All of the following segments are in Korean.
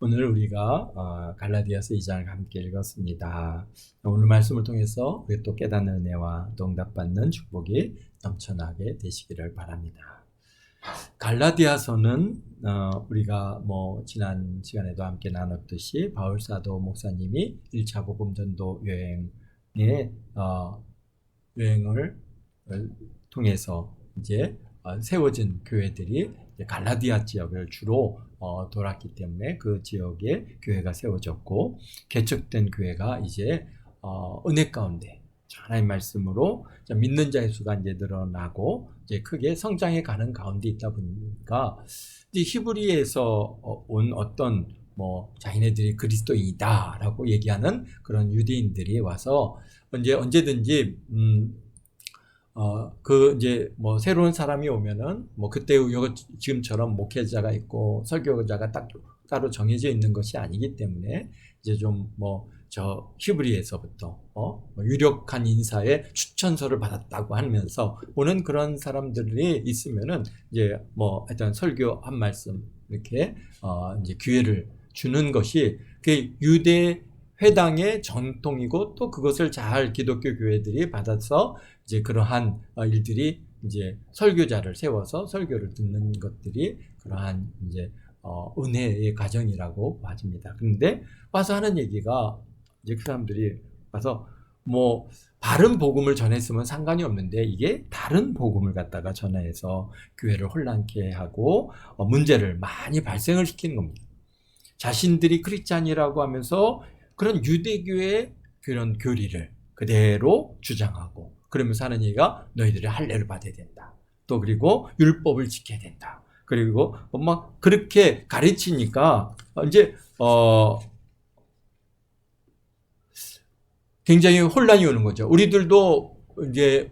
오늘 우리가 갈라디아서 2장을 함께 읽었습니다. 오늘 말씀을 통해서 우리 또 깨닫는 은혜와 또 응답받는 축복이 넘쳐나게 되시기를 바랍니다. 갈라디아서는 우리가 지난 시간에도 함께 나눴듯이 바울 사도 목사님이 1차 복음 전도 여행을 통해서 이제 세워진 교회들이 갈라디아 지역을 주로 돌았기 때문에 그 지역에 교회가 세워졌고, 개척된 교회가 이제 은혜 가운데 하나님 말씀으로 믿는 자의 수가 이제 늘어나고 이제 크게 성장해 가는 가운데 있다 보니까 이제 히브리에서 온 어떤 자기네들이 그리스도인이다라고 얘기하는 그런 유대인들이 와서 언제든지 새로운 사람이 오면은 그때 지금처럼 목회자가 있고 설교자가 따로 정해져 있는 것이 아니기 때문에 이제 저 히브리에서부터 유력한 인사의 추천서를 받았다고 하면서 오는 그런 사람들이 있으면은 이제 하여튼 설교 한 말씀 이렇게 이제 기회를 주는 것이 그 유대 회당의 전통이고, 또 그것을 잘 기독교 교회들이 받아서 이제 그러한 일들이 이제 설교자를 세워서 설교를 듣는 것들이 그러한 이제 은혜의 과정이라고 봐집니다. 그런데 와서 하는 얘기가 이제 그 사람들이 와서 바른 복음을 전했으면 상관이 없는데 이게 다른 복음을 갖다가 전해서 교회를 혼란케 하고 문제를 많이 발생을 시키는 겁니다. 자신들이 크리스찬이라고 하면서 그런 유대교의 그런 교리를 그대로 주장하고, 그러면서 하는 얘기가 너희들이 할례를 받아야 된다. 또 그리고 율법을 지켜야 된다. 그리고 그렇게 가르치니까 이제 굉장히 혼란이 오는 거죠. 우리들도 이제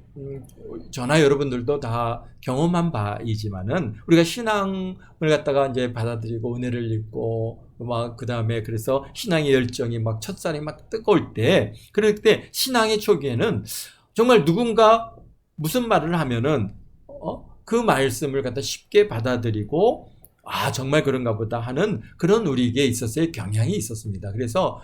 저나 여러분들도 다 경험한 바이지만은 우리가 신앙을 갖다가 이제 받아들이고 은혜를 입고 그 다음에 그래서 신앙의 열정이 첫살이 뜨거울 때, 그럴 때 신앙의 초기에는 정말 누군가 무슨 말을 하면은 그 말씀을 갖다 쉽게 받아들이고 정말 그런가 보다 하는 그런 우리에게 있었어의 경향이 있었습니다. 그래서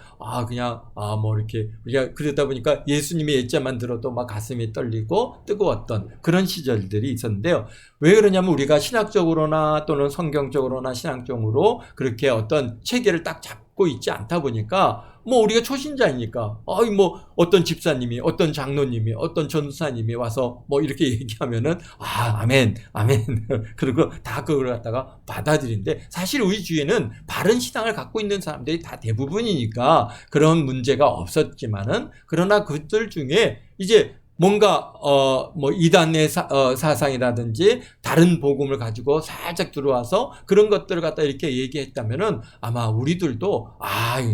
이렇게 우리가 그러다 보니까 예수님의 예자만 들어도 가슴이 떨리고 뜨거웠던 그런 시절들이 있었는데요. 왜 그러냐면 우리가 신학적으로나 또는 성경적으로나 신앙적으로 그렇게 어떤 체계를 딱 잡고 있지 않다 보니까 우리가 초신자이니까 어떤 집사님이, 어떤 장로님이, 어떤 전사님이 와서 이렇게 얘기하면은 아멘 그리고 다 그걸 갖다가 받아들이는데, 사실 우리 주위에는 바른 신앙을 갖고 있는 사람들이 다 대부분이니까 그런 문제가 없었지만은, 그러나 그들 중에 이제 뭔가 이단의 사상이라든지 다른 복음을 가지고 살짝 들어와서 그런 것들을 갖다 이렇게 얘기했다면은 아마 우리들도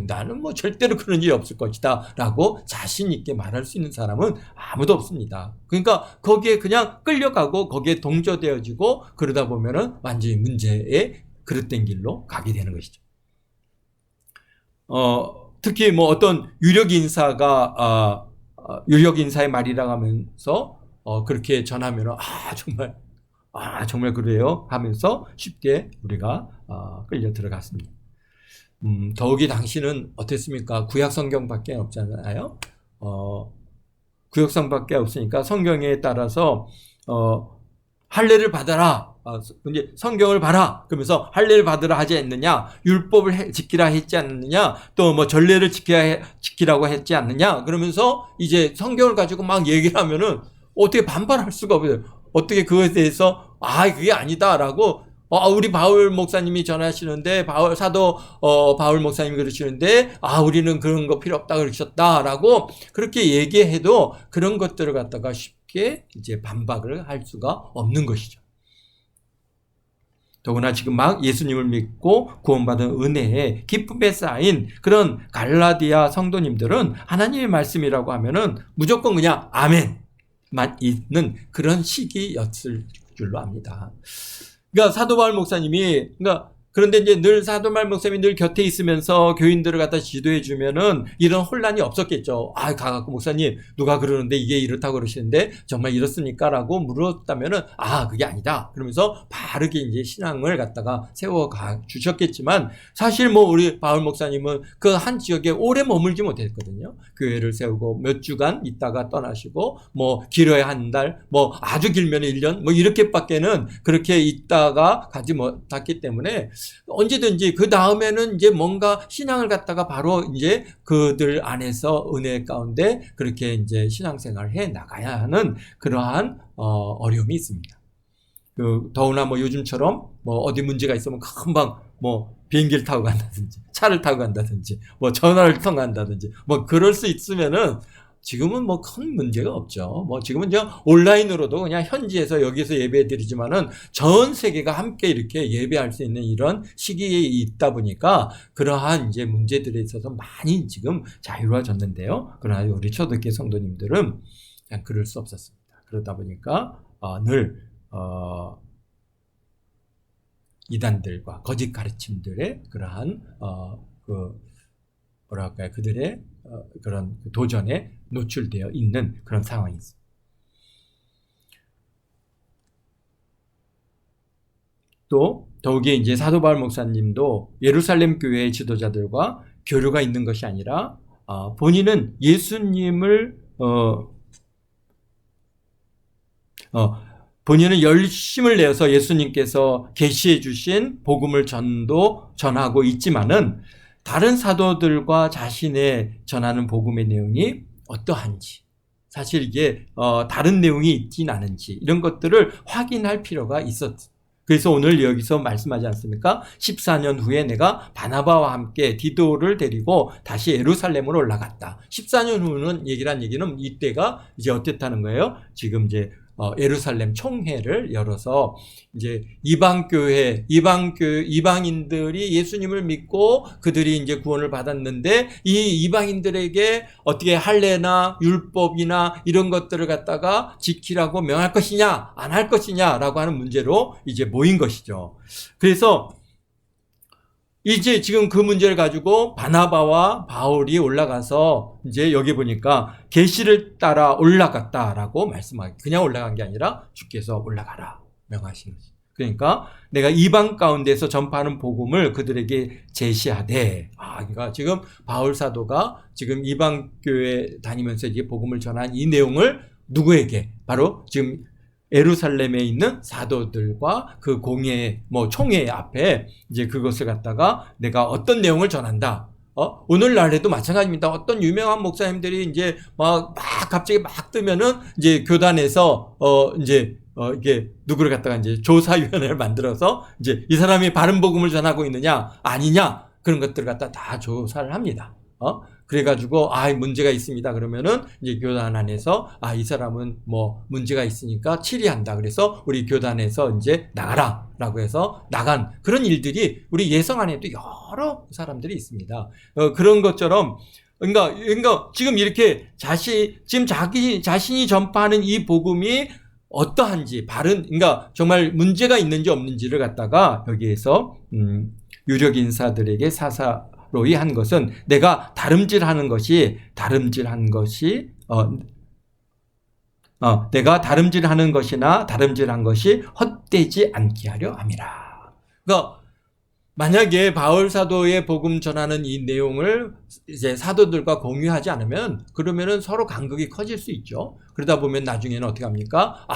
나는 절대로 그런 일이 없을 것이다 라고 자신 있게 말할 수 있는 사람은 아무도 없습니다. 그러니까 거기에 그냥 끌려가고 거기에 동조되어지고 그러다 보면은 완전히 문제의 그릇된 길로 가게 되는 것이죠. 특히 어떤 유력 인사의 말이라고 하면서 그렇게 전하면 정말 그래요 하면서 쉽게 우리가 끌려 들어갔습니다. 더욱이 당시는 어땠습니까? 구약 성경밖에 없잖아요. 구약 성경밖에 없으니까 성경에 따라서 할례를 받아라, 이제 성경을 봐라 그러면서 할례를 받으라 하지 않느냐, 율법을 지키라 했지 않느냐, 또 전례를 지키라고 했지 않느냐, 그러면서 이제 성경을 가지고 얘기를 하면은 어떻게 반발할 수가 없어요. 어떻게 그것에 대해서 그게 아니다라고 우리 바울 목사님이 전하시는데, 사도 바울 목사님이 그러시는데 우리는 그런 거 필요 없다 그러셨다라고 그렇게 얘기해도 그런 것들을 갖다가 쉽게 이제 반박을 할 수가 없는 것이죠. 더구나 지금 예수님을 믿고 구원받은 은혜에 기쁨에 쌓인 그런 갈라디아 성도님들은 하나님의 말씀이라고 하면은 무조건 그냥 아멘만 있는 그런 시기였을 줄로 압니다. 그러니까 사도 바울 목사님이 그런데 이제 늘 사도말 목사님이 늘 곁에 있으면서 교인들을 갖다 지도해 주면은 이런 혼란이 없었겠죠. 아, 가갖고 목사님 누가 그러는데 이게 이렇다고 그러시는데 정말 이렇습니까? 라고 물었다면은 아, 그게 아니다. 그러면서 바르게 이제 신앙을 갖다가 세워 가 주셨겠지만 사실 뭐 우리 바울 목사님은 그 한 지역에 오래 머물지 못했거든요. 교회를 세우고 몇 주간 있다가 떠나시고 뭐 길어야 한 달, 뭐 아주 길면 1년 뭐 이렇게밖에는 그렇게 있다가 가지 못했기 때문에 언제든지 그 다음에는 이제 뭔가 신앙을 갖다가 바로 이제 그들 안에서 은혜 가운데 그렇게 이제 신앙생활을 해 나가야 하는 그러한 어려움이 있습니다. 더구나 뭐 요즘처럼 뭐 어디 문제가 있으면 금방 뭐 비행기를 타고 간다든지 차를 타고 간다든지 뭐 전화를 통한다든지 뭐 그럴 수 있으면은 지금은 뭐 큰 문제가 없죠. 뭐 지금은 그냥 온라인으로도 그냥 현지에서 여기서 예배 드리지만은 전 세계가 함께 이렇게 예배할 수 있는 이런 시기에 있다 보니까 그러한 이제 문제들에 있어서 많이 지금 자유로워졌는데요. 그러나 우리 초대교회 성도님들은 그냥 그럴 수 없었습니다. 그러다 보니까 늘 이단들과 거짓 가르침들의 그러한 뭐랄까요, 그들의 그런 도전에 노출되어 있는 그런 상황이 있습니다. 또 더욱이 이제 사도 바울 목사님도 예루살렘 교회의 지도자들과 교류가 있는 것이 아니라 본인은 예수님을 본인은 열심을 내어서 예수님께서 계시해 주신 복음을 전하고 있지만은 다른 사도들과 자신의 전하는 복음의 내용이 어떠한지, 사실 이게 다른 내용이 있진 않은지 이런 것들을 확인할 필요가 있었죠. 그래서 오늘 여기서 말씀하지 않습니까? 14년 후에 내가 바나바와 함께 디도를 데리고 다시 예루살렘으로 올라갔다. 14년 후는 얘기란 얘기는 이때가 이제 어땠다는 거예요? 지금 이제 예루살렘 총회를 열어서 이제 이방인들이 예수님을 믿고 그들이 이제 구원을 받았는데 이 이방인들에게 어떻게 할례나 율법이나 이런 것들을 갖다가 지키라고 명할 것이냐 안 할 것이냐라고 하는 문제로 이제 모인 것이죠. 그래서 이제 지금 그 문제를 가지고 바나바와 바울이 올라가서 이제 여기 보니까 계시를 따라 올라갔다라고 말씀하기, 그냥 올라간 게 아니라 주께서 올라가라 명하신 거지. 그러니까 내가 이방 가운데서 전파하는 복음을 그들에게 제시하되, 그러니까 지금 바울 사도가 지금 이방 교회 다니면서 이제 복음을 전한 이 내용을 누구에게, 바로 지금 예루살렘에 있는 사도들과 그 총회 앞에 이제 그것을 갖다가 내가 어떤 내용을 전한다. 오늘날에도 마찬가지입니다. 어떤 유명한 목사님들이 이제 갑자기 막 뜨면은 이제 교단에서 이게 누구를 갖다가 이제 조사위원회를 만들어서 이제 이 사람이 바른 복음을 전하고 있느냐 아니냐 그런 것들을 갖다 다 조사를 합니다. 그래가지고 문제가 있습니다. 그러면은 이제 교단 안에서 이 사람은 뭐 문제가 있으니까 치리한다. 그래서 우리 교단에서 이제 나가라라고 해서 나간 그런 일들이 우리 예성 안에도 여러 사람들이 있습니다. 그런 것처럼 그러니까 지금 이렇게 지금 자신이 전파하는 이 복음이 어떠한지 그러니까 정말 문제가 있는지 없는지를 갖다가 여기에서 유력 인사들에게 로이 한 것은 내가 다름질하는 것이 내가 다름질하는 것이나 다름질한 것이 헛되지 않게 하려 함이라. 그러니까 만약에 바울 사도의 복음 전하는 이 내용을 이제 사도들과 공유하지 않으면 그러면은 서로 간극이 커질 수 있죠. 그러다 보면 나중에는 어떻게 합니까?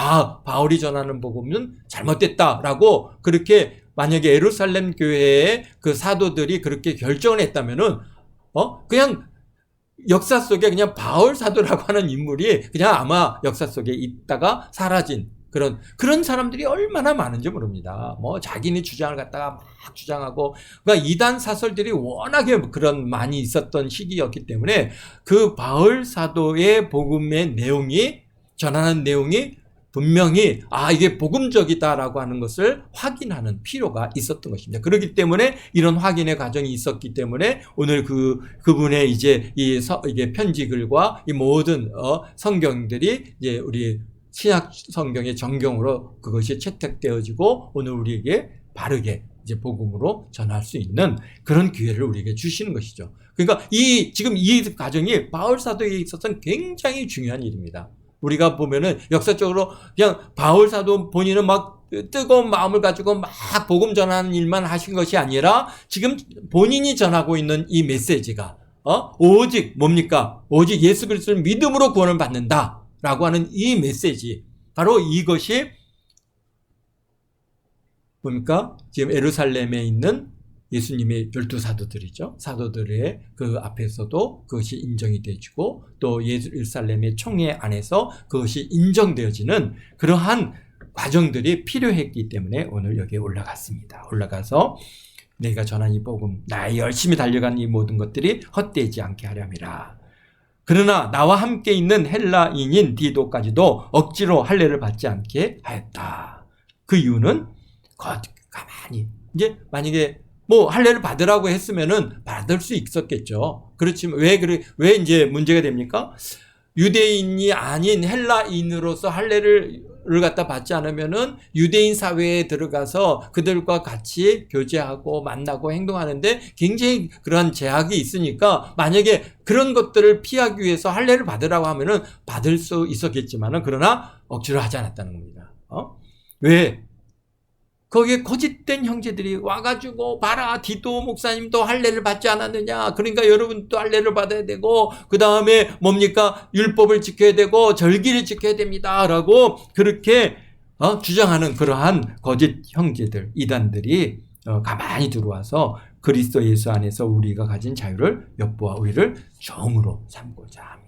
바울이 전하는 복음은 잘못됐다라고 그렇게 만약에 예루살렘 교회의 그 사도들이 그렇게 결정을 했다면은 그냥 역사 속에 그냥 바울 사도라고 하는 인물이 그냥 아마 역사 속에 있다가 사라진 그런 사람들이 얼마나 많은지 모릅니다. 자기네 주장을 갖다가 막 주장하고, 그러니까 이단 사설들이 워낙에 많이 있었던 시기였기 때문에 그 바울 사도의 복음의 전하는 내용이 분명히 이게 복음적이다라고 하는 것을 확인하는 필요가 있었던 것입니다. 그렇기 때문에 이런 확인의 과정이 있었기 때문에 오늘 그분의 이제 이게 편지글과 이 모든 성경들이 이제 우리 신약 성경의 정경으로 그것이 채택되어지고 오늘 우리에게 바르게 이제 복음으로 전할 수 있는 그런 기회를 우리에게 주시는 것이죠. 그러니까 지금 이 과정이 바울 사도에게 있어서는 굉장히 중요한 일입니다. 우리가 보면은 역사적으로 그냥 바울 사도 본인은 막 뜨거운 마음을 가지고 막 복음 전하는 일만 하신 것이 아니라 지금 본인이 전하고 있는 이 메시지가 오직 뭡니까? 오직 예수 그리스도를 믿음으로 구원을 받는다라고 하는 이 메시지, 바로 이것이 뭡니까? 지금 예루살렘에 있는 예수님의 12사도들이죠. 사도들의 그 앞에서도 그것이 인정이 되어지고 또 예루살렘의 총회 안에서 그것이 인정되어지는 그러한 과정들이 필요했기 때문에 오늘 여기에 올라갔습니다. 올라가서 내가 전한 이 복음, 나의 열심히 달려간 이 모든 것들이 헛되지 않게 하렴이라. 그러나 나와 함께 있는 헬라인인 디도까지도 억지로 할례를 받지 않게 하였다. 그 이유는 가만히 이제 만약에 뭐 할례를 받으라고 했으면은 받을 수 있었겠죠. 그렇지만 왜 이제 문제가 됩니까? 유대인이 아닌 헬라인으로서 할례를 갖다 받지 않으면은 유대인 사회에 들어가서 그들과 같이 교제하고 만나고 행동하는데 굉장히 그런 제약이 있으니까 만약에 그런 것들을 피하기 위해서 할례를 받으라고 하면은 받을 수 있었겠지만은 그러나 억지로 하지 않았다는 겁니다. 왜? 거기에 거짓된 형제들이 와가지고 봐라, 디도 목사님도 할례를 받지 않았느냐, 그러니까 여러분도 할례를 받아야 되고 그 다음에 뭡니까, 율법을 지켜야 되고 절기를 지켜야 됩니다 라고 그렇게 주장하는 그러한 거짓 형제들, 이단들이 가만히 들어와서 그리스도 예수 안에서 우리가 가진 자유를 엿보아 우리를 종으로 삼고자 합니다.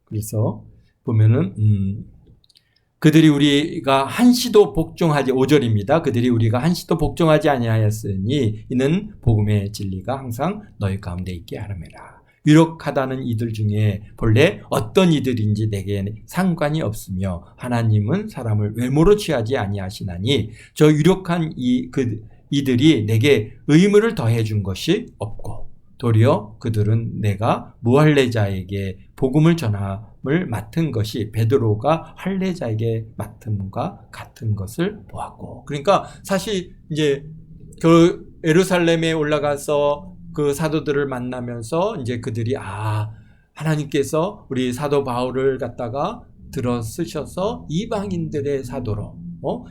그래서 보면은 그들이 우리가 한시도 복종하지, 5절입니다. 그들이 우리가 한시도 복종하지 아니하였으니 이는 복음의 진리가 항상 너희 가운데 있게 하름이라. 유력하다는 이들 중에 본래 어떤 이들인지 내게 상관이 없으며 하나님은 사람을 외모로 취하지 아니하시나니 저 유력한 이들이 내게 의무를 더해 준 것이 없고 도리어 그들은 내가 무할례자에게 복음을 전함을 맡은 것이 베드로가 할례자에게 맡음과 같은 것을 보았고. 그러니까 사실 이제 그 예루살렘에 올라가서 그 사도들을 만나면서 이제 그들이 하나님께서 우리 사도 바울을 갖다가 들어 쓰셔서 이방인들의 사도로,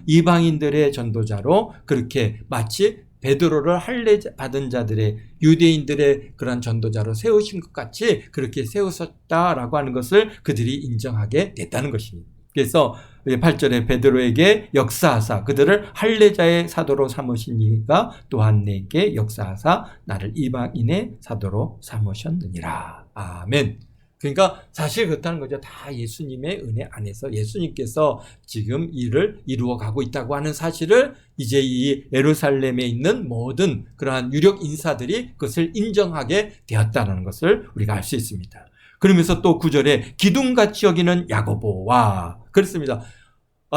이방인들의 전도자로 그렇게 마치 베드로를 할례 받은 자들의, 유대인들의 그런 전도자로 세우신 것 같이 그렇게 세우셨다라고 하는 것을 그들이 인정하게 됐다는 것입니다. 그래서 8절에 베드로에게 역사하사 그들을 할례자의 사도로 삼으신 이가 또한 내게 역사하사 나를 이방인의 사도로 삼으셨느니라. 아멘. 그러니까 사실 그렇다는 거죠. 다 예수님의 은혜 안에서 예수님께서 지금 일을 이루어가고 있다고 하는 사실을 이제 이 예루살렘에 있는 모든 그러한 유력 인사들이 그것을 인정하게 되었다는 것을 우리가 알 수 있습니다. 그러면서 또 9절에 기둥같이 여기는 야고보와 그렇습니다.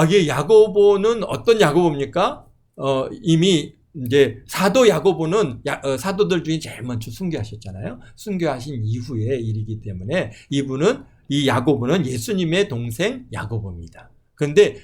이게 야고보는 어떤 야고보입니까? 이미 이제 사도 야고보는 사도들 중에 제일 먼저 순교하셨잖아요. 순교하신 이후의 일이기 때문에 이 야고보는 예수님의 동생 야고보입니다. 그런데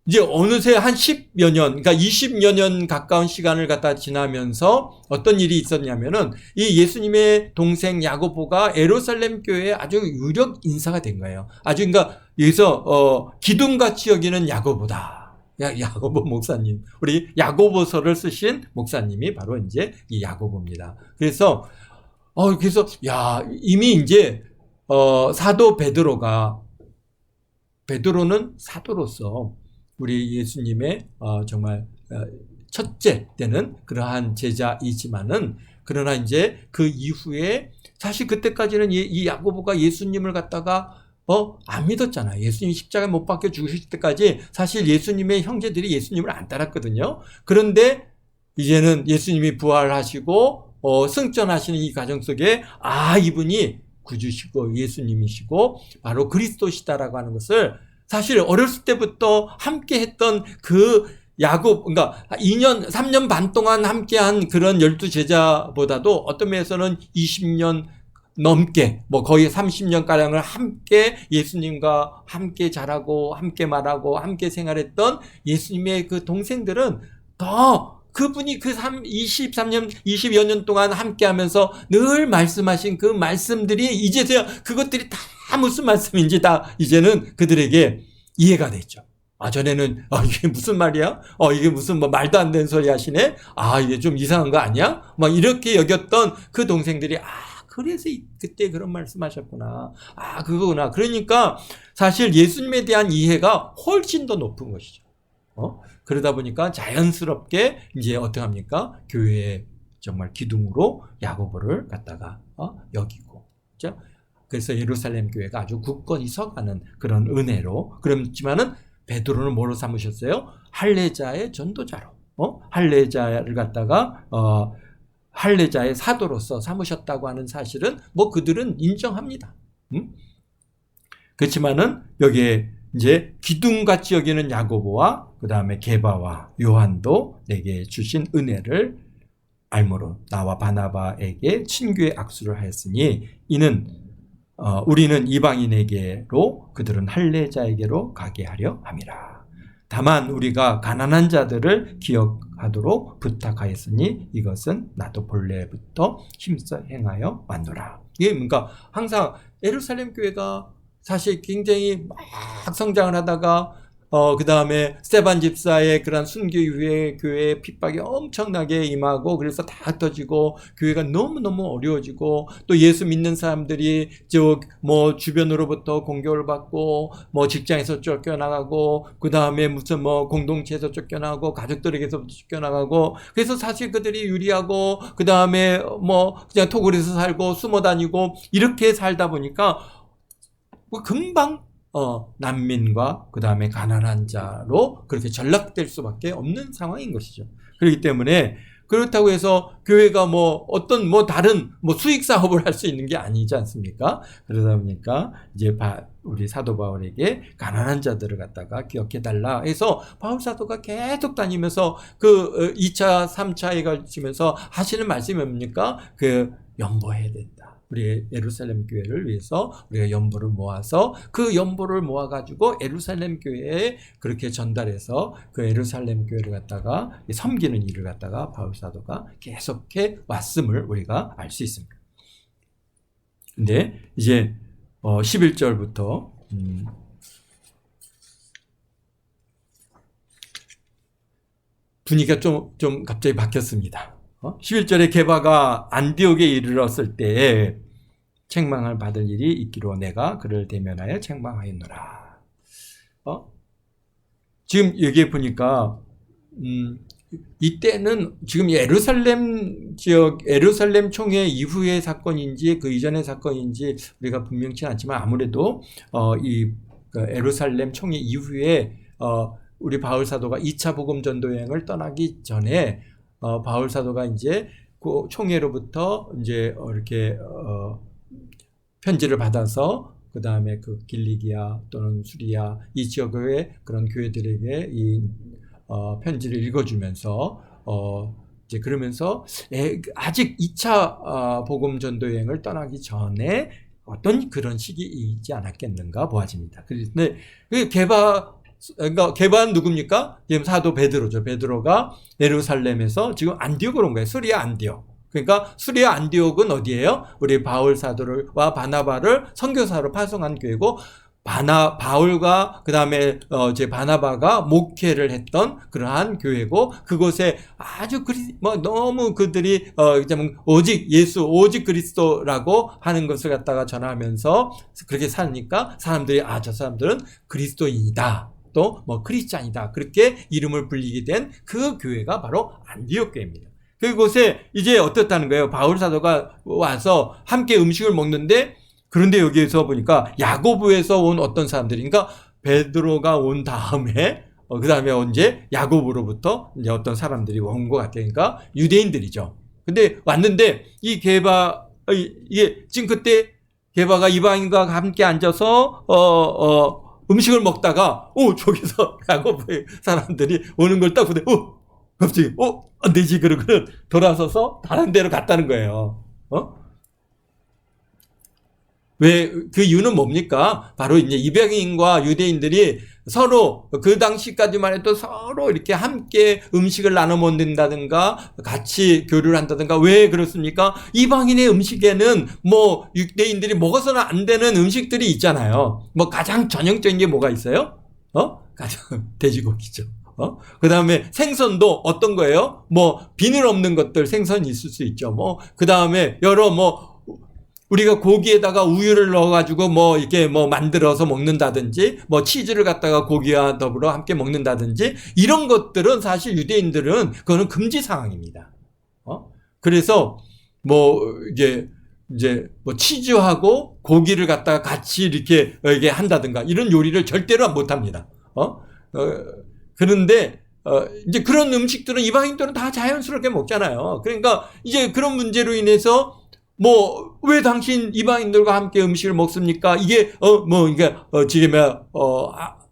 이제 어느새 한 10여 년, 그러니까 20여 년 가까운 시간을 갖다 지나면서 어떤 일이 있었냐면은 이 예수님의 동생 야고보가 예루살렘 교회의 아주 유력 인사가 된 거예요. 그러니까 여기서 기둥같이 여기는 야고보다. 야고보 목사님, 우리 야고보서를 쓰신 목사님이 바로 이제 이 야고보입니다. 그래서 이미 이제 사도 베드로는 사도로서 우리 예수님의 정말 첫째 때는 그러한 제자이지만은 그러나 이제 그 이후에 사실 그때까지는 이 야고보가 예수님을 갖다가 안 믿었잖아요. 예수님이 십자가에 못 박혀 죽으실 때까지 사실 예수님의 형제들이 예수님을 안 따랐거든요. 그런데 이제는 예수님이 부활하시고 승천하시는 이 과정 속에 이분이 구주시고 예수님이시고 바로 그리스도시다라고 하는 것을 사실 어렸을 때부터 함께 했던 그 야곱, 그러니까 2년, 3년 반 동안 함께한 그런 12제자보다도 어떤 면에서는 20년 넘게, 뭐 거의 30년가량을 함께 예수님과 함께 자라고, 함께 말하고, 함께 생활했던 예수님의 그 동생들은 더 그분이 그 23년, 20여 년 동안 함께 하면서 늘 말씀하신 그 말씀들이 이제서야 그것들이 다 무슨 말씀인지 다 이제는 그들에게 이해가 됐죠. 전에는, 이게 무슨 말이야? 이게 무슨 뭐 말도 안 되는 소리 하시네? 이게 좀 이상한 거 아니야? 막 이렇게 여겼던 그 동생들이, 그래서 그때 그런 말씀 하셨구나. 그거구나. 그러니까 사실 예수님에 대한 이해가 훨씬 더 높은 것이죠. 그러다 보니까 자연스럽게 이제 어떻게 합니까? 교회의 정말 기둥으로 야고보를 갖다가 여기고, 그렇죠? 그래서 예루살렘 교회가 아주 굳건히 서가는 그런 은혜로. 그렇지만은 베드로는 뭐로 삼으셨어요? 할례자의 전도자로, 할례자를 갖다가 할례자의 사도로서 삼으셨다고 하는 사실은 뭐 그들은 인정합니다. 그렇지만은 여기에 이제 기둥같이 여기는 야고보와 그 다음에 게바와 요한도 내게 주신 은혜를 알므로 나와 바나바에게 친교의 악수를 하였으니 이는 우리는 이방인에게로 그들은 할례자에게로 가게 하려 함이라. 다만 우리가 가난한 자들을 기억하도록 부탁하였으니 이것은 나도 본래부터 힘써 행하여 왔노라. 이게 그러니까 항상 예루살렘 교회가 사실 굉장히 막 성장을 하다가 그 다음에 스데반 집사의 그런 순교 이후에 교회에 핍박이 엄청나게 임하고 그래서 다 흩어지고 교회가 너무너무 어려워지고 또 예수 믿는 사람들이 뭐 주변으로부터 공격을 받고 뭐 직장에서 쫓겨나가고 그 다음에 무슨 뭐 공동체에서 쫓겨나가고 가족들에게서 쫓겨나가고 그래서 사실 그들이 유리하고 그 다음에 뭐 그냥 토굴에서 살고 숨어 다니고 이렇게 살다 보니까 뭐 금방 난민과 그 다음에 가난한 자로 그렇게 전락될 수밖에 없는 상황인 것이죠. 그렇기 때문에 그렇다고 해서 교회가 뭐 어떤 뭐 다른 뭐 수익 사업을 할 수 있는 게 아니지 않습니까? 그러다 보니까 이제 우리 사도 바울에게 가난한 자들을 갖다가 기억해 달라 해서 바울 사도가 계속 다니면서 그 2차, 3차에 걸치면서 하시는 말씀이 뭡니까? 그 연보해야 된다. 우리 예루살렘 교회를 위해서 우리가 연보를 모아서 그 연보를 모아가지고 예루살렘 교회에 그렇게 전달해서 그 예루살렘 교회를 갖다가 섬기는 일을 갖다가 바울 사도가 계속해 왔음을 우리가 알 수 있습니다. 근데 이제 11절부터 분위기가 좀 갑자기 바뀌었습니다. 11절에 게바가 안디옥에 이르렀을 때에 책망을 받을 일이 있기로 내가 그를 대면하여 책망하였노라. 지금 여기에 보니까 이때는 지금 예루살렘 지역 예루살렘 총회 이후의 사건인지 그 이전의 사건인지 우리가 분명치 않지만 아무래도 이 예루살렘 총회 이후에 우리 바울 사도가 2차 복음 전도 여행을 떠나기 전에 바울 사도가 이제 그 총회로부터 이제 이렇게 편지를 받아서 그 다음에 그 길리기아 또는 수리아 이 지역의 그런 교회들에게 이 편지를 읽어주면서 이제 그러면서 아직 2차 복음 전도 여행을 떠나기 전에 어떤 그런 시기이지 않았겠는가 보아집니다. 그런데 그러니까 게바는 누굽니까? 지금 사도 베드로죠. 베드로가 예루살렘에서 지금 안디옥으로 온 거예요. 수리아 안디옥. 그러니까 수리아 안디옥은 어디예요? 우리 바울 사도와 바나바를 선교사로 파송한 교회고 바울과 그 다음에 이제 바나바가 목회를 했던 그러한 교회고 그곳에 아주 너무 그들이 오직 예수 오직 그리스도라고 하는 것을 갖다가 전하면서 그렇게 사니까 사람들이 저 사람들은 그리스도인이다. 또 뭐 크리스찬이다. 그렇게 이름을 불리게 된 그 교회가 바로 안디옥 교회입니다. 그곳에 이제 어떻다는 거예요? 바울 사도가 와서 함께 음식을 먹는데 그런데 여기에서 보니까 야고보에서 온 어떤 사람들이 그러니까 베드로가 온 다음에 그 다음에 언제 야고보로부터 이제 어떤 사람들이 온 것 같아요. 그러니까 유대인들이죠. 근데 왔는데 이게 지금 그때 게바가 이방인과 함께 앉아서 음식을 먹다가 저기서 야고보의 사람들이 오는 걸 딱 보더니 갑자기 안 되지 그러고는 돌아서서 다른 데로 갔다는 거예요. 왜 그 이유는 뭡니까? 바로 이제 이방인과 유대인들이 서로 그 당시까지만 해도 서로 이렇게 함께 음식을 나눠 먹는다든가 같이 교류를 한다든가. 왜 그렇습니까? 이방인의 음식에는 뭐 유대인들이 먹어서는 안 되는 음식들이 있잖아요. 뭐 가장 전형적인 게 뭐가 있어요? 가장 돼지고기죠. 그 다음에 생선도 어떤 거예요? 뭐 비늘 없는 것들 생선이 있을 수 있죠. 뭐 그 다음에 여러 우리가 고기에다가 우유를 넣어가지고 이렇게 만들어서 먹는다든지, 치즈를 갖다가 고기와 더불어 함께 먹는다든지, 이런 것들은 사실 유대인들은 그거는 금지 사항입니다. 그래서 이제 치즈하고 고기를 갖다가 같이 이렇게 한다든가, 이런 요리를 절대로 못 합니다. 그런데, 이제 그런 음식들은 이방인들은 다 자연스럽게 먹잖아요. 그러니까 이제 그런 문제로 인해서 왜 당신 이방인들과 함께 음식을 먹습니까? 이게, 지금,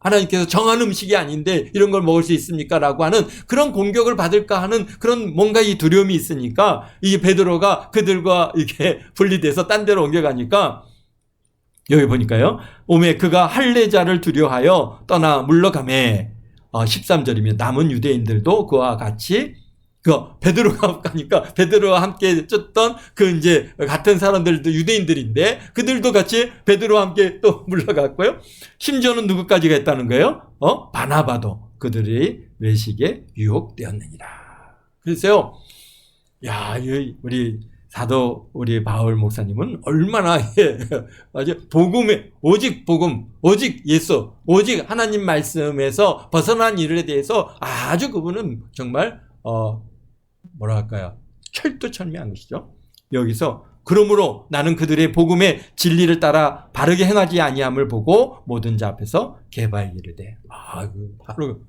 하나님께서 정한 음식이 아닌데 이런 걸 먹을 수 있습니까? 라고 하는 그런 공격을 받을까 하는 그런 뭔가 이 두려움이 있으니까 이 베드로가 그들과 이렇게 분리돼서 딴 데로 옮겨가니까 여기 보니까요. 오매 그가 할례자를 두려하여 떠나 물러가매. 13절이면 남은 유대인들도 그와 같이 베드로가 가니까 베드로와 함께 쫓던 이제 같은 사람들도 유대인들인데 그들도 같이 베드로와 함께 또 물러갔고요. 심지어는 누구까지 갔다는 거예요? 바나바도 그들의 외식에 유혹되었느니라. 그래서요. 야, 우리 사도 우리 바울 목사님은 얼마나 아주 복음에 오직 복음, 오직 예수, 오직 하나님 말씀에서 벗어난 일에 대해서 아주 그분은 정말 뭐랄까요? 철두철미한 것이죠. 여기서 그러므로 나는 그들의 복음의 진리를 따라 바르게 행하지 아니함을 보고 모든 자 앞에서 개바이기를 돼. 바로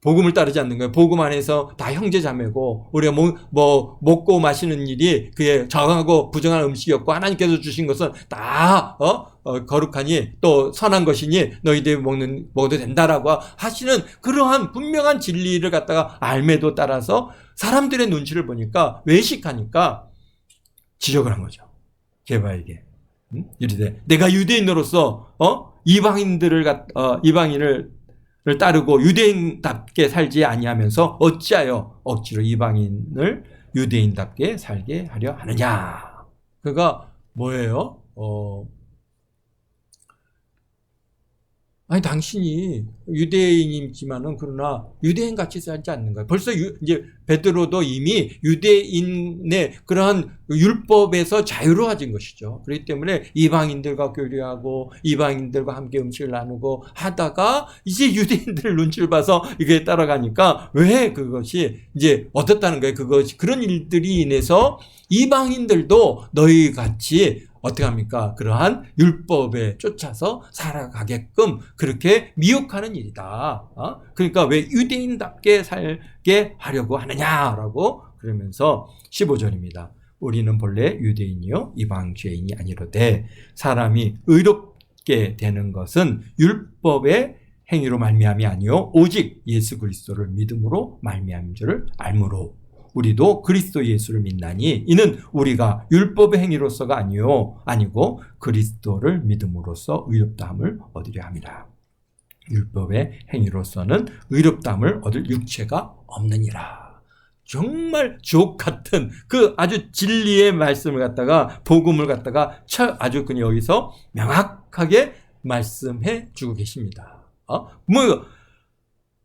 복음을 따르지 않는 거예요. 복음 안에서 다 형제 자매고 우리가 먹고 마시는 일이 그게 정하고 부정한 음식이었고 하나님께서 주신 것은 다 거룩하니 또 선한 것이니 너희들이 먹어도 된다라고 하시는 그러한 분명한 진리를 갖다가 알매도 따라서 사람들의 눈치를 보니까 외식하니까 지적을 한 거죠. 개바에게. 이르되 내가 유대인으로서 이방인을 따르고 유대인답게 살지 아니하면서 어찌하여 억지로 이방인을 유대인답게 살게 하려 하느냐. 그가 뭐예요? 아니 당신이 유대인이지만은 그러나 유대인 같이 살지 않는 거예요. 벌써 이제 베드로도 이미 유대인의 그러한 율법에서 자유로워진 것이죠. 그렇기 때문에 이방인들과 교류하고 이방인들과 함께 음식을 나누고 하다가 이제 유대인들 눈치를 봐서 이게 따라가니까 왜 그것이 이제 어떻다는 거예요. 그것이 그런 일들이 인해서 이방인들도 너희 같이 어떻게 합니까? 그러한 율법에 쫓아서 살아가게끔 그렇게 미혹하는 일이다. 그러니까 왜 유대인답게 살게 하려고 하느냐라고 그러면서 15절입니다. 우리는 본래 유대인이요 이방 죄인이 아니로되 사람이 의롭게 되는 것은 율법의 행위로 말미암이 아니요 오직 예수 그리스도를 믿음으로 말미암은 줄을 알므로 우리도 그리스도 예수를 믿나니 이는 우리가 율법의 행위로서가 아니고 그리스도를 믿음으로써 의롭다함을 얻으려 함이라. 율법의 행위로서는 의롭다함을 얻을 육체가 없느니라. 정말 주옥 같은 그 아주 진리의 말씀을 갖다가 복음을 갖다가 아주 그냥 여기서 명확하게 말씀해 주고 계십니다.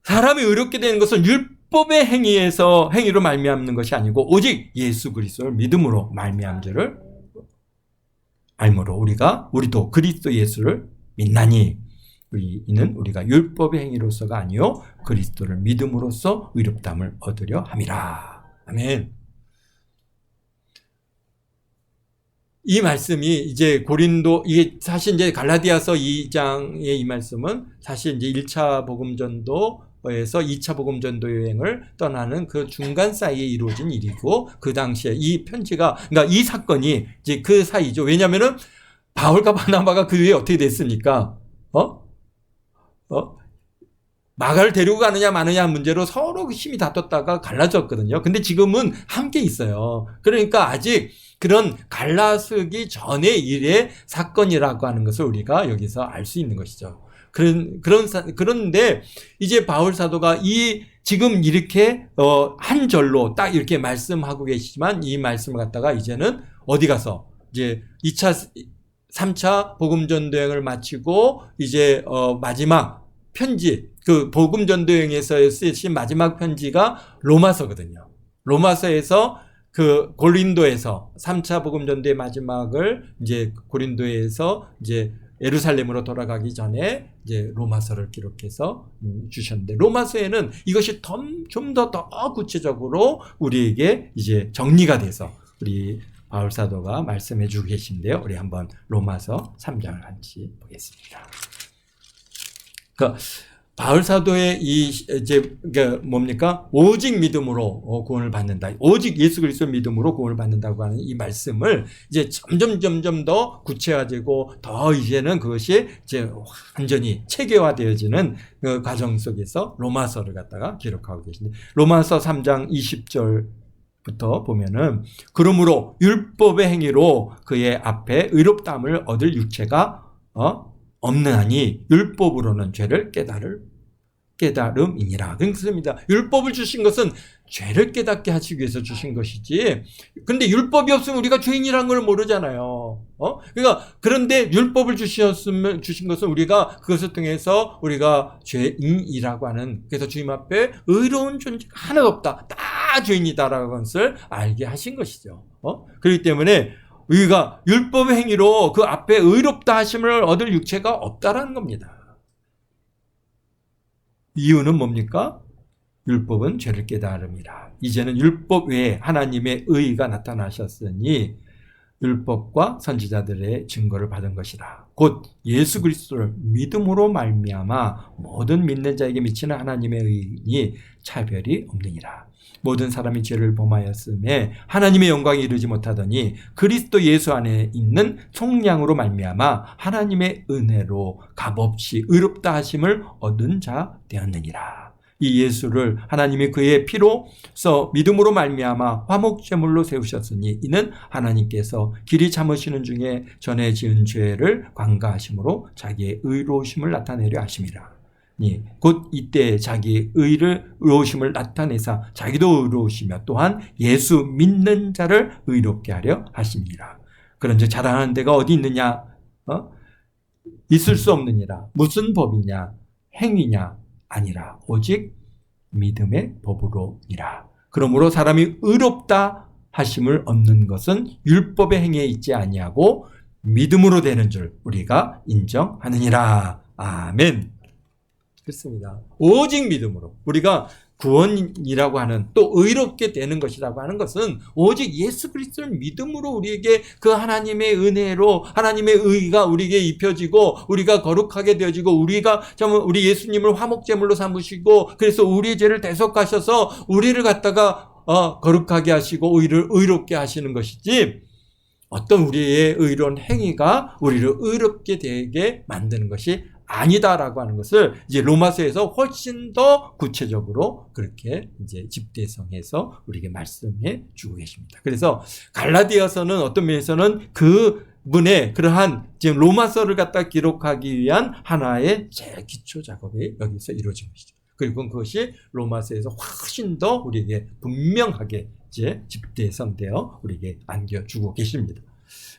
사람이 의롭게 되는 것은 율법의 행위로 말미암는 것이 아니고 오직 예수 그리스도를 믿음으로 말미암은 줄을 알므로 우리도 그리스도 예수를 믿나니 이는 우리가 율법의 행위로서가 아니요 그리스도를 믿음으로써 의롭다함을 얻으려 함이라. 아멘. 이 말씀이 이제 이게 사실 이제 갈라디아서 2장의 이 말씀은 사실 이제 1차 복음전도에서 2차 복음전도 여행을 떠나는 그 중간 사이에 이루어진 일이고 그 당시에 이 편지가 그러니까 이 사건이 이제 그 사이죠. 왜냐면은 바울과 바나바가 그 위에 어떻게 됐습니까? 마가를 데리고 가느냐 마느냐 문제로 서로 힘이 다퉜다가 갈라졌거든요. 근데 지금은 함께 있어요. 그러니까 아직 그런 갈라서기 전의 일의 사건이라고 하는 것을 우리가 여기서 알 수 있는 것이죠. 그런데 이제 바울 사도가 지금 이렇게 한 절로 딱 이렇게 말씀하고 계시지만 이 말씀을 갖다가 이제는 어디 가서 이제 2차 3차 복음 전도행을 마치고 이제 마지막 편지, 그 복음 전도행에서 쓰신 마지막 편지가 로마서거든요. 로마서에서 그 고린도에서 3차 복음 전도의 마지막을 이제 고린도에서 이제 예루살렘으로 돌아가기 전에 이제 로마서를 기록해서 주셨는데, 로마서에는 이것이 좀 더 구체적으로 우리에게 이제 정리가 돼서 우리 바울 사도가 말씀해 주고 계신데요. 우리 한번 로마서 3장을 같이 보겠습니다. 그 바울 사도의 뭡니까? 오직 믿음으로 구원을 받는다. 오직 예수 그리스도 믿음으로 구원을 받는다고 하는 이 말씀을 이제 점점 더 구체화되고 더 이제는 그것이 이제 완전히 체계화되어지는 그 과정 속에서 로마서를 갖다가 기록하고 계신데, 로마서 3장 20절부터 보면은, 그러므로 율법의 행위로 그의 앞에 의롭다함을 얻을 육체가 없느하니 율법으로는 죄를 깨달음이니라. 그렇습니다. 율법을 주신 것은 죄를 깨닫게 하시기 위해서 주신 것이지. 근데 율법이 없으면 우리가 죄인이라는 걸 모르잖아요. 그러니까 그런데 율법을 주신 것은 우리가 그것을 통해서 우리가 죄인이라고 하는, 그래서 주님 앞에 의로운 존재가 하나도 없다, 다 죄인이다라는 것을 알게 하신 것이죠. 그렇기 때문에 우리가 율법의 행위로 그 앞에 의롭다 하심을 얻을 육체가 없다라는 겁니다. 이유는 뭡니까? 율법은 죄를 깨달음이라. 이제는 율법 외에 하나님의 의가 나타나셨으니 율법과 선지자들의 증거를 받은 것이라. 곧 예수 그리스도를 믿음으로 말미암아 모든 믿는 자에게 미치는 하나님의 의니 차별이 없느니라. 모든 사람이 죄를 범하였음에 하나님의 영광에 이르지 못하더니 그리스도 예수 안에 있는 속량으로 말미암아 하나님의 은혜로 값없이 의롭다 하심을 얻은 자 되었느니라. 이 예수를 하나님이 그의 피로써 믿음으로 말미암아 화목제물로 세우셨으니 이는 하나님께서 길이 참으시는 중에 전에 지은 죄를 관가하심으로 자기의 의로우심을 나타내려 하심이라. 곧 이때 자기의 의로우심을 나타내사 자기도 의로우시며 또한 예수 믿는 자를 의롭게 하려 하심이라. 그런즉 자랑하는 데가 어디 있느냐? 있을 수 없느니라. 무슨 법이냐? 행위냐? 아니라 오직 믿음의 법으로니라. 그러므로 사람이 의롭다 하심을 얻는 것은 율법의 행위에 있지 아니하고 믿음으로 되는 줄 우리가 인정하느니라. 아멘. 그렇습니다. 오직 믿음으로 우리가 구원이라고 하는, 또 의롭게 되는 것이라고 하는 것은 오직 예수 그리스도를 믿음으로 우리에게 그 하나님의 은혜로 하나님의 의가 우리에게 입혀지고 우리가 거룩하게 되어지고 우리가 우리 예수님을 화목제물로 삼으시고 그래서 우리의 죄를 대속하셔서 우리를 갖다가 거룩하게 하시고 우리를 의롭게 하시는 것이지, 어떤 우리의 의로운 행위가 우리를 의롭게 되게 만드는 것이 아니다라고 하는 것을 이제 로마서에서 훨씬 더 구체적으로 그렇게 이제 집대성해서 우리에게 말씀해 주고 계십니다. 그래서 갈라디아서는 어떤 면에서는 그 분의 그러한 지금 로마서를 갖다 기록하기 위한 하나의 제기초 작업이 여기서 이루어진 것이죠. 그리고 그것이 로마서에서 훨씬 더 우리에게 분명하게 이제 집대성되어 우리에게 안겨주고 계십니다.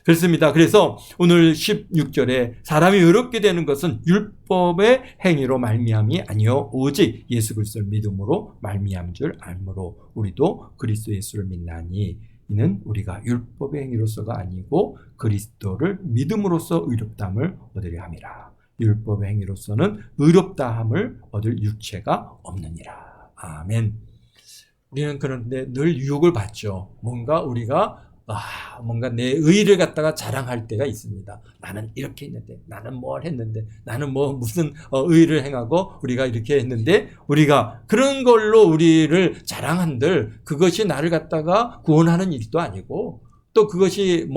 그렇습니다. 그래서 오늘 16절에 사람이 의롭게 되는 것은 율법의 행위로 말미암이 아니요 오직 예수 그리스도를 믿음으로 말미암은 줄 알므로 우리도 그리스도 예수를 믿나니 이는 우리가 율법의 행위로서가 아니고 그리스도를 믿음으로써 의롭다함을 얻으려 함이라. 율법의 행위로서는 의롭다함을 얻을 육체가 없느니라. 아멘. 우리는 그런데 늘 유혹을 받죠. 뭔가 우리가 뭔가 내 의를 갖다가 자랑할 때가 있습니다. 나는 이렇게 했는데, 나는 뭘 했는데, 나는 무슨 의를 행하고 우리가 이렇게 했는데, 우리가 그런 걸로 우리를 자랑한들 그것이 나를 갖다가 구원하는 일도 아니고, 또 그것이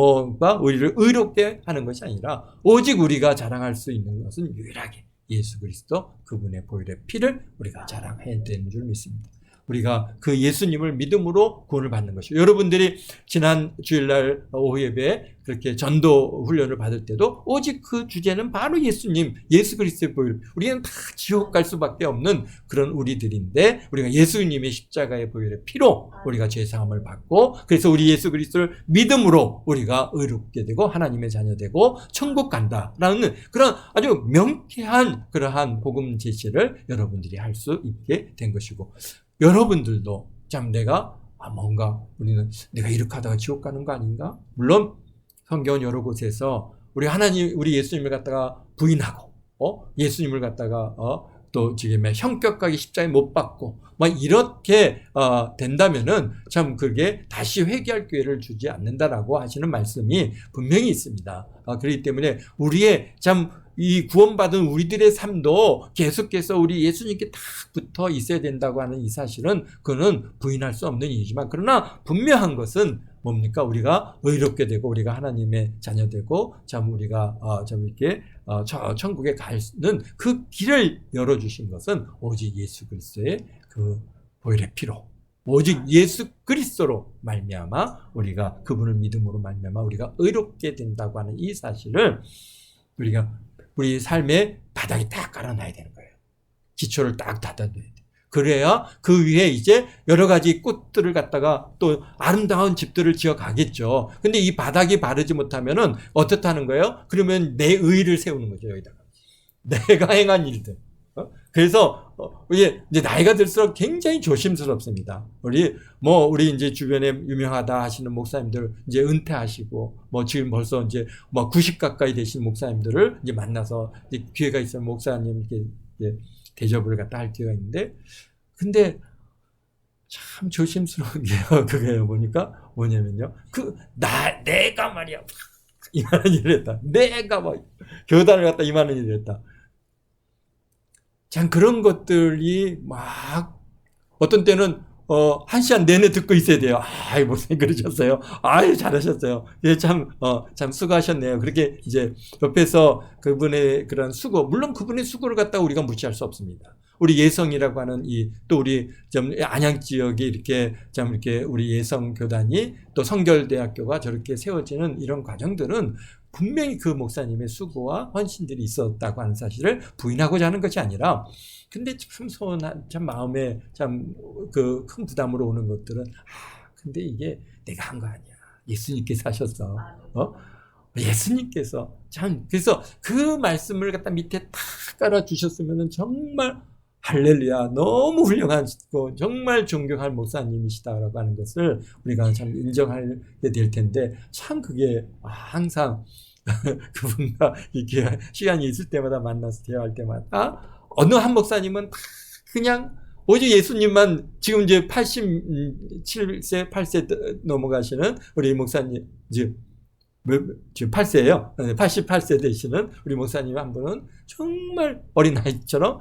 우리를 의롭게 하는 것이 아니라 오직 우리가 자랑할 수 있는 것은 유일하게 예수 그리스도 그분의 보혈의 피를 우리가 자랑해야 되는 줄 믿습니다. 우리가 그 예수님을 믿음으로 구원을 받는 것이죠. 여러분들이 지난 주일날 오후 예배에 그렇게 전도 훈련을 받을 때도 오직 그 주제는 바로 예수님, 예수 그리스도의 보혈. 우리는 다 지옥 갈 수밖에 없는 그런 우리들인데 우리가 예수님의 십자가의 보혈의 피로 우리가 죄사함을 받고 그래서 우리 예수 그리스도를 믿음으로 우리가 의롭게 되고 하나님의 자녀 되고 천국 간다라는 그런 아주 명쾌한 그러한 복음 제시를 여러분들이 할 수 있게 된 것이고 여러분들도 참 내가 뭔가 우리는 내가 이렇게 하다가 지옥 가는 거 아닌가? 물론 성경 여러 곳에서 우리 하나님 우리 예수님을 갖다가 부인하고 예수님을 갖다가 또 지금 형격하게 십자가에 못 박고 막 이렇게 된다면은 참 그게 다시 회개할 기회를 주지 않는다라고 하시는 말씀이 분명히 있습니다. 그렇기 때문에 우리의 참 이 구원받은 우리들의 삶도 계속해서 우리 예수님께 딱 붙어 있어야 된다고 하는 이 사실은 그는 부인할 수 없는 일이지만 그러나 분명한 것은 뭡니까? 우리가 의롭게 되고 우리가 하나님의 자녀 되고 참 우리가 참 이렇게 천국에 가는 그 길을 열어주신 것은 오직 예수 그리스도의 그 보혈의 피로 오직 예수 그리스도로 말미암아 우리가 그분을 믿음으로 말미암아 우리가 의롭게 된다고 하는 이 사실을 우리가 우리 삶의 바닥에 딱 깔아놔야 되는 거예요. 기초를 딱 닫아놔야 돼요. 그래야 그 위에 이제 여러 가지 꽃들을 갖다가 또 아름다운 집들을 지어 가겠죠. 근데 이 바닥이 바르지 못하면은 어떻다는 거예요? 그러면 내 의를 세우는 거죠, 여기다가. 내가 행한 일들. 그래서 이제 나이가 들수록 굉장히 조심스럽습니다. 우리 이제 주변에 유명하다 하시는 목사님들 이제 은퇴하시고 지금 벌써 이제 90 가까이 되신 목사님들을 이제 만나서 이제 기회가 있으면 목사님 이렇게 대접을 갖다 할 기회가 있는데 근데 참 조심스러운 게요. 그게 보니까 뭐냐면요. 내가 말이야. 이만한 일을 했다. 내가 교단을 갖다 이만한 일을 했다. 참 그런 것들이 막 어떤 때는 1시간 내내 듣고 있어야 돼요. 아이 목사님 그러셨어요. 아이 잘하셨어요. 예, 참 수고하셨네요. 그렇게 이제 옆에서 그분의 그런 수고, 물론 그분의 수고를 갖다 우리가 무시할 수 없습니다. 우리 예성이라고 하는 또 우리 안양 지역에 이렇게 우리 예성 교단이 또 성결대학교가 저렇게 세워지는 이런 과정들은 분명히 그 목사님의 수고와 헌신들이 있었다고 하는 사실을 부인하고자 하는 것이 아니라 근데 참 서운한 참 마음에 참 그 큰 부담으로 오는 것들은 근데 이게 내가 한 거 아니야. 예수님께서 하셨어. 예수님께서 참 그래서 그 말씀을 갖다 밑에 탁 깔아 주셨으면은 정말 할렐루야 너무 훌륭하시고 정말 존경할 목사님이시다라고 하는 것을 우리가 참 인정하게 될 텐데 참 그게 항상 그분과 이렇게 시간이 있을 때마다 만나서 대화할 때마다 어느 한 목사님은 그냥 오직 예수님만 지금 이제 87세 8세 넘어가시는 우리 목사님 지금 8세예요. 88세 되시는 우리 목사님 한 분은 정말 어린아이처럼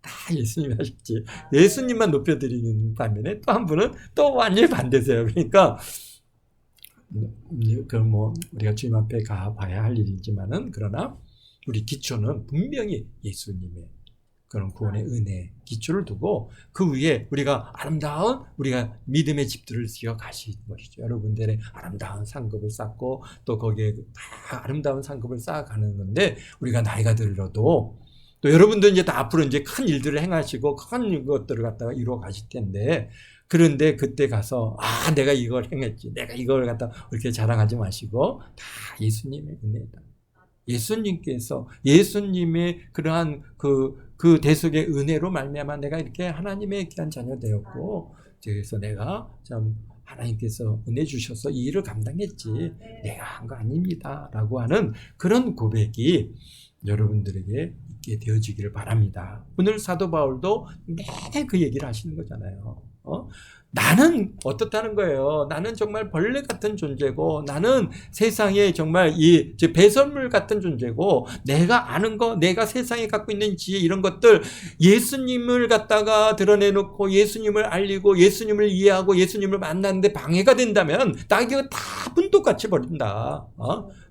다 예수님이 하셨지. 예수님만 높여드리는 반면에 또 한 분은 또 완전히 반대세요. 그러니까 우리가 주님 앞에 가봐야 할 일이지만은 그러나 우리 기초는 분명히 예수님의 그런 구원의 은혜 기초를 두고 그 위에 우리가 아름다운 우리가 믿음의 집들을 지어 가시는 것이죠. 여러분들의 아름다운 상급을 쌓고 또 거기에 다 아름다운 상급을 쌓아가는 건데 우리가 나이가 들어도 또 여러분들 이제 다 앞으로 이제 큰 일들을 행하시고 큰 것들을 갖다가 이루어 가실 텐데 그런데 그때 가서 내가 이걸 행했지 내가 이걸 갖다 이렇게 자랑하지 마시고 다 예수님의 은혜다. 예수님께서 예수님의 그러한 그 대속의 은혜로 말미암아 내가 이렇게 하나님의 귀한 자녀 되었고 그래서 내가 참 하나님께서 은혜 주셔서 이 일을 감당했지 내가 한 거 아닙니다 라고 하는 그런 고백이 여러분들에게 있게 되어지기를 바랍니다. 오늘 사도 바울도 매일 그 얘기를 하시는 거잖아요. 나는 어떻다는 거예요. 나는 정말 벌레 같은 존재고, 나는 세상에 정말 이 배설물 같은 존재고, 내가 아는 거, 내가 세상에 갖고 있는 지혜 이런 것들, 예수님을 갖다가 드러내놓고 예수님을 알리고 예수님을 이해하고 예수님을 만나는데 방해가 된다면 나 이거 다 분독같이 버린다.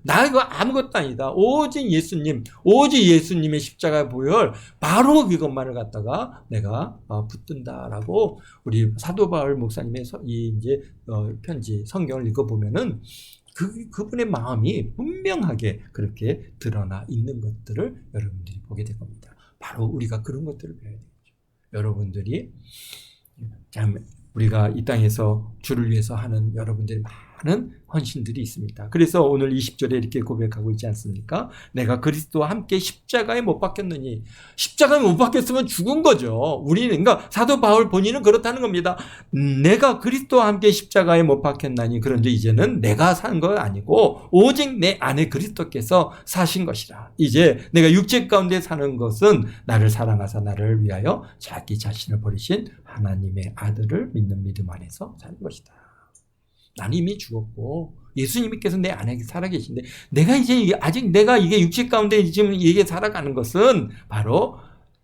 나 이거 아무것도 아니다. 오직 예수님, 오직 예수님의 십자가 보혈, 바로 그것만을 갖다가 내가 붙든다라고 우리 사도 바울 목사님의 이 이제 편지 성경을 읽어보면은 그분의 마음이 분명하게 그렇게 드러나 있는 것들을 여러분들이 보게 될 겁니다. 바로 우리가 그런 것들을 배워야 되죠. 여러분들이 참 우리가 이 땅에서 주를 위해서 하는 여러분들의 많은 헌신들이 있습니다. 그래서 오늘 20절에 이렇게 고백하고 있지 않습니까? 내가 그리스도와 함께 십자가에 못 박혔느니, 십자가에 못 박혔으면 죽은 거죠. 우리는, 그러니까 사도 바울 본인은 그렇다는 겁니다. 내가 그리스도와 함께 십자가에 못 박혔나니, 그런데 이제는 내가 산 거 아니고 오직 내 안에 그리스도께서 사신 것이라. 이제 내가 육체 가운데 사는 것은 나를 사랑하사 나를 위하여 자기 자신을 버리신 하나님의 아들을 믿는 믿음 안에서 사는 것이다. 나는 이미 죽었고 예수님께서 내 안에 살아계신데, 내가 이제 아직 내가 이게 육체 가운데 지금 이게 살아가는 것은 바로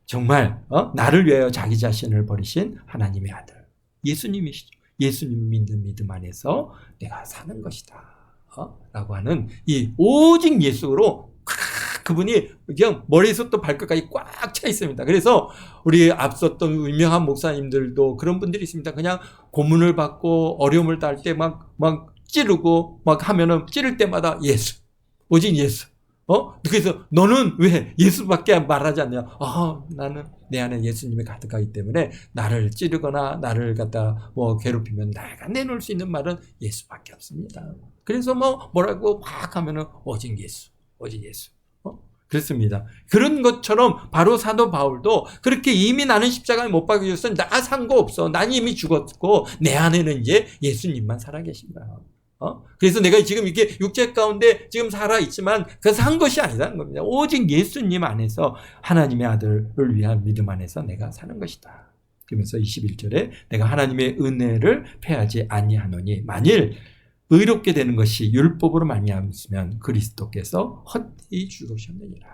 정말 나를 위하여 자기 자신을 버리신 하나님의 아들 예수님이시죠. 예수님 믿는 믿음 안에서 내가 사는 것이다 라고 하는 이 오직 예수로 그분이 그냥 머리에서부터 발끝까지 꽉 차 있습니다. 그래서 우리 앞섰던 유명한 목사님들도 그런 분들이 있습니다. 그냥 고문을 받고 어려움을 당할 때 막 찌르고 막 하면은 찌를 때마다 예수, 오직 예수. 그래서 너는 왜 예수밖에 말하지 않냐? 나는 내 안에 예수님이 가득하기 때문에 나를 찌르거나 나를 갖다 괴롭히면 내가 내놓을 수 있는 말은 예수밖에 없습니다. 그래서 뭐라고 막 하면은 오직 예수, 오직 예수. 그렇습니다. 그런 것처럼 바로 사도 바울도 그렇게 이미 나는 십자가에 못 박혀졌어. 나 산 거 없어. 난 이미 죽었고 내 안에는 이제 예수님만 살아계신 거야. 그래서 내가 지금 이렇게 육체 가운데 지금 살아있지만 그 산 것이 아니라는 겁니다. 오직 예수님 안에서 하나님의 아들을 위한 믿음 안에서 내가 사는 것이다. 그러면서 21절에 내가 하나님의 은혜를 패하지 아니하노니 만일 의롭게 되는 것이 율법으로 말미암으면 그리스도께서 헛되이 죽으셨느니라.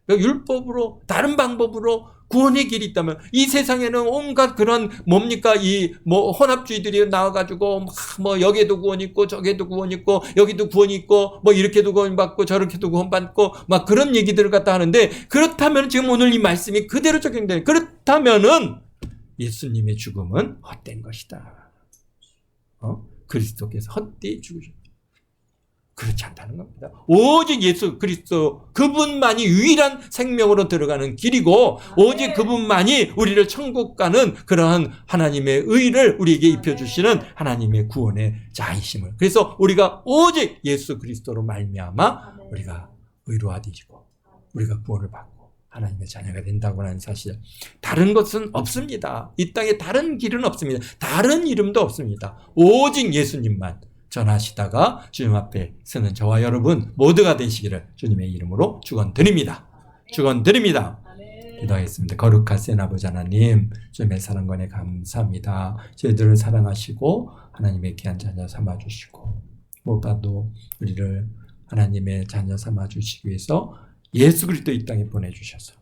그러니까 율법으로 다른 방법으로 구원의 길이 있다면 이 세상에는 온갖 그런 뭡니까 이 혼합주의들이 나와가지고 여기에도 구원 있고 저기에도 구원 있고 여기도 구원이 있고 이렇게도 구원 받고 저렇게도 구원 받고 막 그런 얘기들을 갖다 하는데, 그렇다면 지금 오늘 이 말씀이 그대로 적용되는, 그렇다면은 예수님의 죽음은 헛된 것이다. 그리스도께서 헛되이 죽으셨다. 그렇지 않다는 겁니다. 오직 예수 그리스도 그분만이 유일한 생명으로 들어가는 길이고 오직 그분만이 우리를 천국 가는 그러한 하나님의 의를 우리에게 입혀주시는 하나님의 구원의 자이심을, 그래서 우리가 오직 예수 그리스도로 말미암아 우리가 의로워지고 우리가 구원을 받고 하나님의 자녀가 된다고 하는 사실, 다른 것은 없습니다. 이 땅에 다른 길은 없습니다. 다른 이름도 없습니다. 오직 예수님만 전하시다가 주님 앞에 서는 저와 여러분 모두가 되시기를 주님의 이름으로 축원드립니다. 축원드립니다. 기도하겠습니다. 거룩하신 아버지 하나님, 주님의 사랑과 은혜 감사합니다. 저희들을 사랑하시고 하나님의 귀한 자녀 삼아주시고 무엇보다도 우리를 하나님의 자녀 삼아주시기 위해서 예수 그리스도 이 땅에 보내주셔서